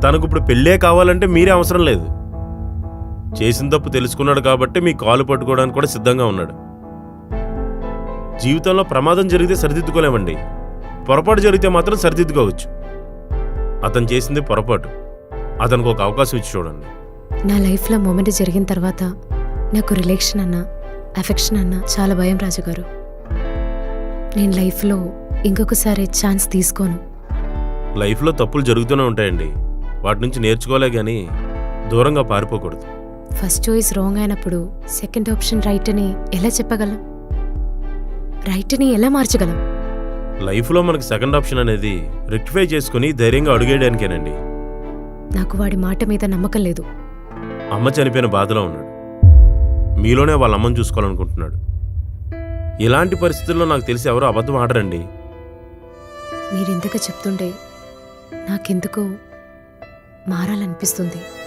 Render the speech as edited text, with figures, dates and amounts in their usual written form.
తనకు ఇప్పుడు పెళ్ళే కావాలంటే మీరే అవసరం లేదు. చేసిన తప్పు తెలుసుకున్నాడు కాబట్టి మీ కాలు పట్టుకోవడానికి కూడా సిద్ధంగా ఉన్నాడు. జీవితంలో ప్రమాదం జరిగితే సరిదిద్దుకోలేమండి, పొరపాటు జరిగితే మాత్రం సరిదిద్దుకోవచ్చు. అతను చేసింది పొరపాటు. అతనికి ఒక అవకాశం ఇచ్చి చూడండి. నా లైఫ్లో మూమెంట్ జరిగిన తర్వాత నాకు రిలేషన్ అన్నా అఫెక్షన్ అన్నా చాలా భయం రాజుగారు. నేను లైఫ్లో ఇంకొకసారి ఛాన్స్ తీసుకోను. లైఫ్లో తప్పులు జరుగుతూనే ఉంటాయండి, వాటి నుంచి నేర్చుకోలే కానీ దూరంగా పారిపోకూడదు. ఫస్ట్ చాయిస్ రాంగ్ అయినప్పుడు సెకండ్ ఆప్షన్ రైట్ అని ఎలా చెప్పగలం? రైట్ని ఎలా మార్చగలం? లైఫ్లో మనకి సెకండ్ ఆప్షన్ అనేది రెక్టిఫై చేసుకుని ధైర్యంగా అడుగేయడానికేనండి. నాకు వాడి మాట మీద నమ్మకం లేదు. అమ్మ చనిపోయిన బాధలో ఉన్నాడు, మీలోనే వాళ్ళ అమ్మని చూసుకోవాలనుకుంటున్నాడు. ఇలాంటి పరిస్థితుల్లో నాకు తెలిసి ఎవరో అబద్ధం ఆడరండి. మీరింతగా చెప్తుంటే నాకెందుకో మారాలనిపిస్తుంది.